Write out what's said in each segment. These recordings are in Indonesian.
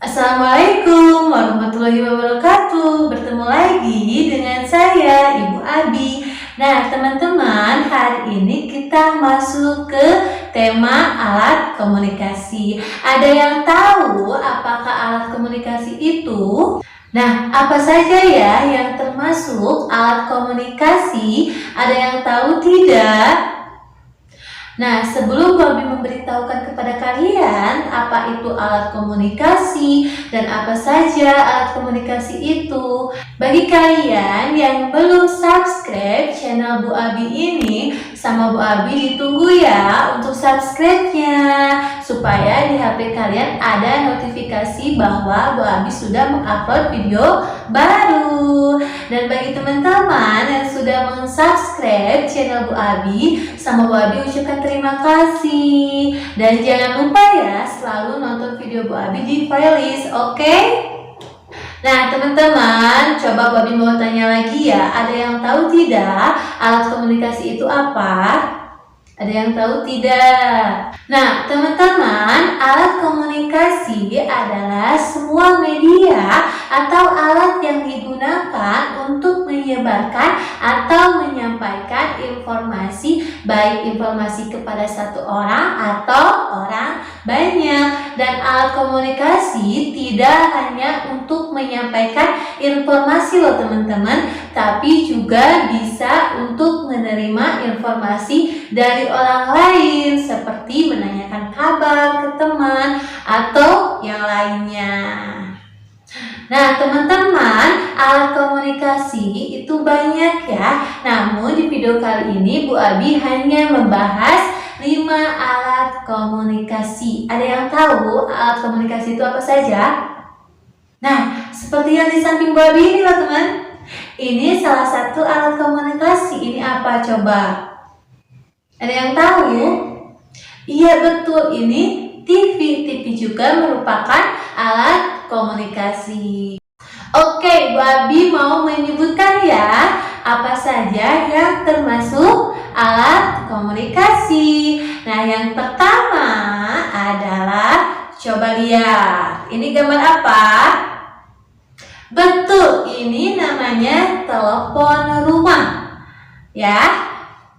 Assalamualaikum warahmatullahi wabarakatuh. Bertemu lagi dengan saya, Ibu Abi. Nah, teman-teman, hari ini kita masuk ke tema alat komunikasi. Ada yang tahu apakah alat komunikasi itu? Nah, apa saja ya yang termasuk alat komunikasi? Ada yang tahu tidak? Nah, sebelum Bobby memberitahukan kepada kalian apa itu alat komunikasi dan apa saja alat komunikasi itu, bagi kalian yang belum subscribe channel Bu Abi ini, sama Bu Abi ditunggu ya untuk subscribe-nya, supaya di HP kalian ada notifikasi bahwa Bu Abi sudah mengupload video baru. Dan bagi teman-teman yang sudah mensubscribe channel Bu Abi, sama Bu Abi ucapkan terima kasih. Dan jangan lupa ya selalu nonton video Bu Abi di playlist, oke? Nah teman-teman, coba Bu Abi mau tanya lagi ya, ada yang tahu tidak alat komunikasi itu apa? Ada yang tahu tidak? Nah, teman-teman, alat komunikasi adalah semua media atau alat yang digunakan untuk menyebarkan atau menyampaikan informasi, baik informasi kepada satu orang atau orang banyak. Dan alat komunikasi tidak hanya untuk menyampaikan informasi loh teman-teman, tapi juga bisa untuk menerima informasi dari orang lain, seperti menanyakan kabar ke teman atau yang lainnya. Nah teman-teman, alat komunikasi itu banyak ya. Namun di video kali ini Bu Abi hanya membahas 5 alat komunikasi. Ada yang tahu alat komunikasi itu apa saja? Nah, seperti yang di samping Bu Abi ini loh teman. Ini salah satu alat komunikasi. Ini apa coba? Ada yang tahu? Iya betul, ini TV. TV juga merupakan alat komunikasi. Oke, Bu Abi mau menyebutkan ya apa saja yang termasuk alat komunikasi. Nah, yang pertama adalah, coba lihat. Ini gambar apa? Betul, ini namanya telepon rumah. Ya.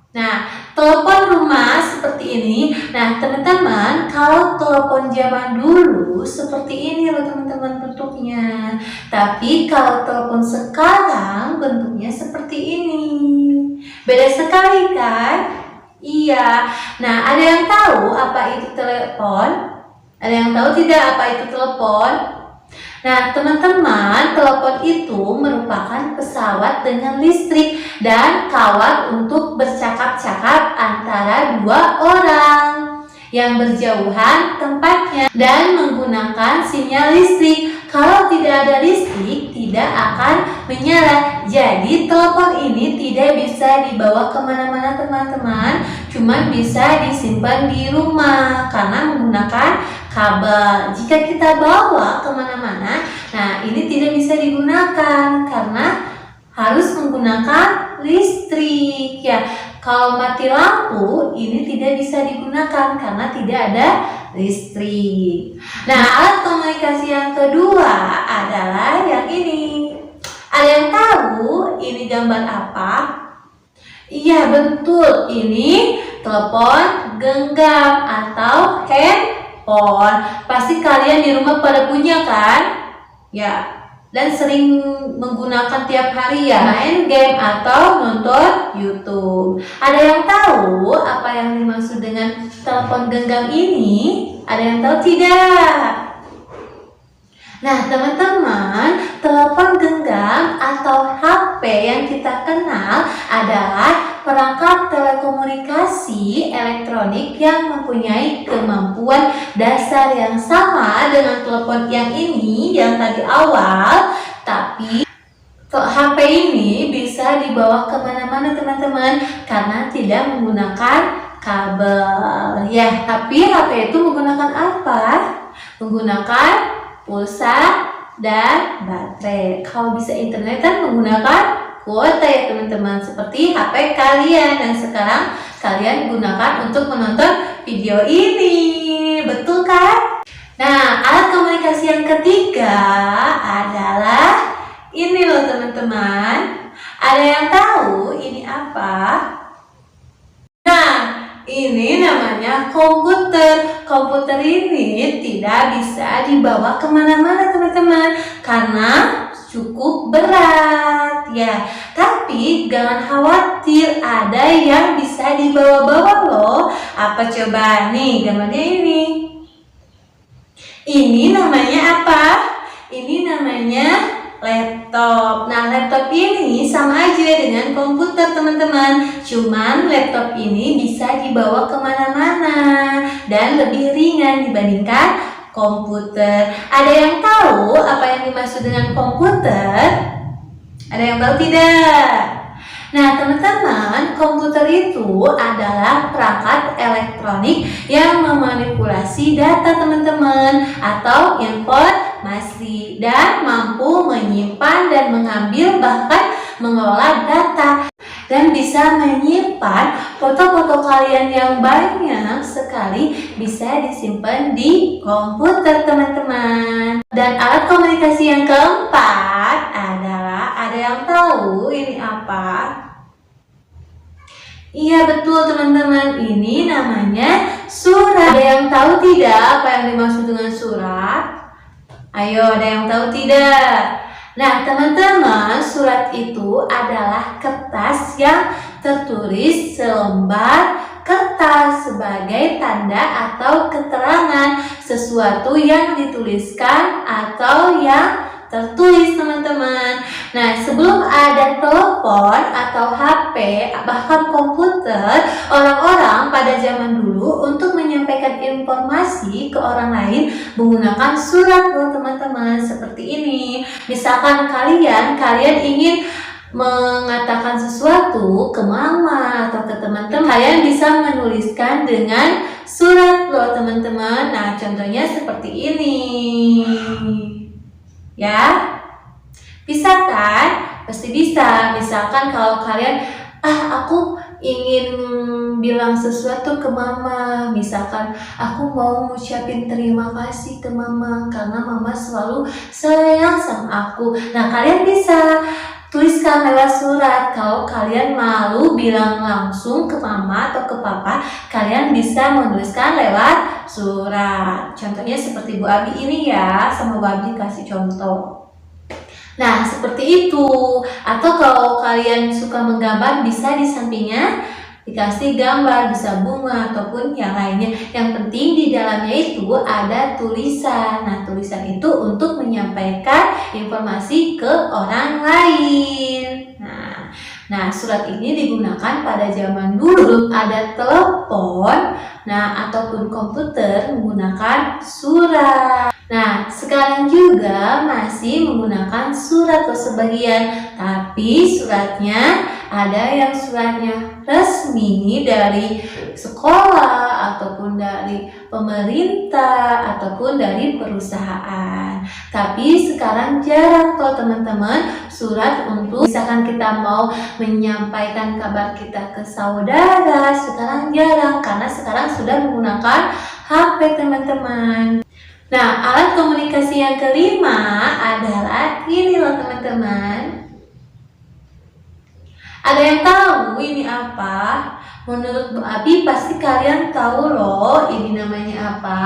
Nah, telepon rumah seperti ini. Nah, teman-teman, kalau telepon zaman dulu seperti ini loh teman-teman bentuknya. Tapi kalau telepon sekarang bentuknya seperti ini. Beda sekali kan? Iya. Nah, ada yang tahu apa itu telepon? Ada yang tahu tidak apa itu telepon? Nah teman-teman, telepon itu merupakan pesawat dengan listrik dan kawat untuk bercakap-cakap antara dua orang yang berjauhan tempatnya dan menggunakan sinyal listrik. Kalau tidak ada listrik, tidak akan menyala. Jadi telepon ini tidak bisa dibawa kemana-mana teman-teman, cuma bisa disimpan di rumah karena menggunakan kabel. Jika kita bawa kemana-mana, nah ini tidak bisa digunakan karena harus menggunakan listrik ya. Kalau mati lampu, ini tidak bisa digunakan karena tidak ada listrik. Nah, alat komunikasi yang kedua adalah yang ini. Ada yang tahu ini gambar apa? Iya betul, ini telepon genggam atau handphone. Pasti kalian di rumah pada punya kan? Ya. Dan sering menggunakan tiap hari ya, main game atau nonton YouTube. Ada yang tahu apa yang dimaksud dengan telepon genggam ini? Ada yang tahu tidak? Nah teman-teman, telepon genggam atau HP yang kita kenal adalah perangkat telekomunikasi elektronik yang mempunyai kemampuan dasar yang sama dengan telepon yang ini, yang tadi awal. Tapi HP ini bisa dibawa kemana-mana teman-teman karena tidak menggunakan kabel ya. Tapi HP itu menggunakan apa? Menggunakan pulsa dan baterai. Kalau bisa internet kan menggunakan kuota ya teman-teman, seperti HP kalian yang sekarang kalian gunakan untuk menonton video ini. Betul kan? Nah, alat komunikasi yang ketiga adalah ini loh teman-teman. Ada yang tahu ini apa? Nah, ini namanya komputer. Komputer ini tidak bisa dibawa kemana-mana teman-teman, karena cukup berat ya. Tapi jangan khawatir, ada yang bisa dibawa-bawa loh. Apa coba nih gambarnya ini? Ini namanya apa? Ini namanya laptop. Nah, laptop ini sama aja dengan komputer teman-teman. Cuman laptop ini bisa dibawa kemana-mana dan lebih ringan dibandingkan komputer. Ada yang tahu apa yang dimaksud dengan komputer? Ada yang tahu tidak? Nah, teman-teman, komputer itu adalah perangkat elektronik yang memanipulasi data teman-teman atau informasi dan mampu menyimpan dan mengambil bahkan mengelola data dan bisa menyimpan foto-foto kalian yang banyak sekali bisa disimpan di komputer teman-teman. Dan alat komunikasi yang keempat adalah, ada yang tahu ini apa? Iya betul teman-teman, ini namanya surat. Ada yang tahu tidak apa yang dimaksud dengan surat? Ayo, ada yang tahu tidak? Nah teman-teman, surat itu adalah kertas yang tertulis selembar kertas sebagai tanda atau keterangan sesuatu yang dituliskan atau yang tertulis teman-teman. Nah, sebelum ada telepon atau HP, bahkan komputer, orang-orang pada zaman dulu untuk menyampaikan informasi ke orang lain menggunakan surat loh teman-teman, seperti ini. Misalkan kalian ingin mengatakan sesuatu ke mama atau ke teman-teman, kalian bisa menuliskan dengan surat loh teman-teman. Nah, contohnya seperti ini. Ya, bisa kan? Pasti bisa. Misalkan kalau kalian, aku ingin bilang sesuatu ke mama. Misalkan aku mau ngucapin terima kasih ke mama karena mama selalu sayang sama aku. Nah, kalian bisa tuliskan lewat surat. Kalau kalian malu bilang langsung ke mama atau ke papa, kalian bisa menuliskan lewat surat. Contohnya seperti Bu Abi ini ya, sama Bu Abi kasih contoh. Nah, seperti itu. Atau kalau kalian suka menggambar, bisa di sampingnya dikasih gambar, bisa bunga ataupun yang lainnya. Yang penting di dalamnya itu ada tulisan. Nah, tulisan itu untuk menyampaikan informasi ke orang lain. Nah, surat ini digunakan pada zaman dulu. Ada telepon, ataupun komputer menggunakan surat. Nah, sekarang juga masih menggunakan surat atau sebagian, tapi suratnya ada yang suratnya resmi dari sekolah ataupun dari pemerintah ataupun dari perusahaan. Tapi sekarang jarang tuh teman-teman surat untuk misalkan kita mau menyampaikan kabar kita ke saudara, sekarang jarang karena sekarang sudah menggunakan HP teman-teman. Nah, alat komunikasi yang kelima adalah ini loh teman-teman. Ada yang tahu ini apa? Menurut Bu Abi pasti kalian tahu loh ini namanya apa?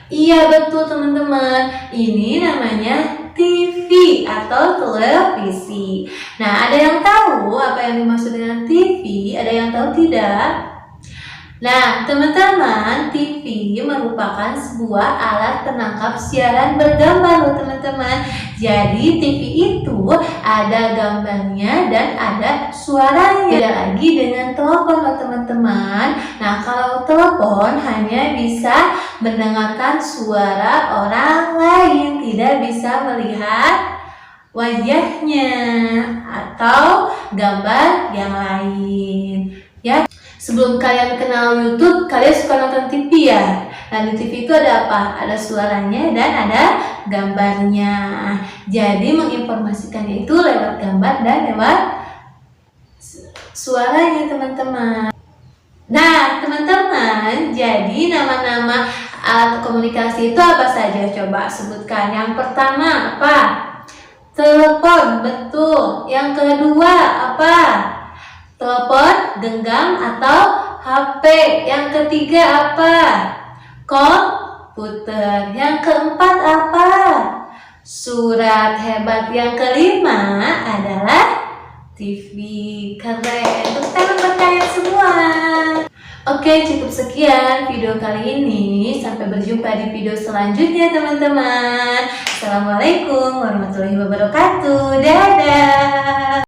Iya betul teman-teman, ini namanya TV atau televisi. Nah, ada yang tahu apa yang dimaksud dengan TV? Ada yang tahu tidak? Nah, teman-teman, TV merupakan sebuah alat penangkap siaran bergambar loh teman-teman. Jadi TV itu ada gambarnya dan ada suaranya. Beda lagi dengan telepon loh teman-teman. Nah, kalau telepon hanya bisa mendengarkan suara orang lain, tidak bisa melihat wajahnya atau gambar yang lain. Ya. Sebelum kalian kenal YouTube, kalian suka nonton TV ya? Nah, di TV itu ada apa? Ada suaranya dan ada gambarnya. Jadi menginformasikannya itu lewat gambar dan lewat suaranya teman-teman. Nah, teman-teman, jadi nama-nama Alat komunikasi itu apa saja? Coba sebutkan. Yang pertama apa? Telepon, betul. Yang kedua apa? Telepon genggam atau HP. Yang ketiga apa? Komputer. Yang keempat apa? Surat. Hebat. Yang kelima adalah TV. Keren. Tepuk tangan buat kalian semua. Oke, cukup sekian video kali ini. Sampai berjumpa di video selanjutnya, teman-teman. Assalamualaikum warahmatullahi wabarakatuh. Dadah.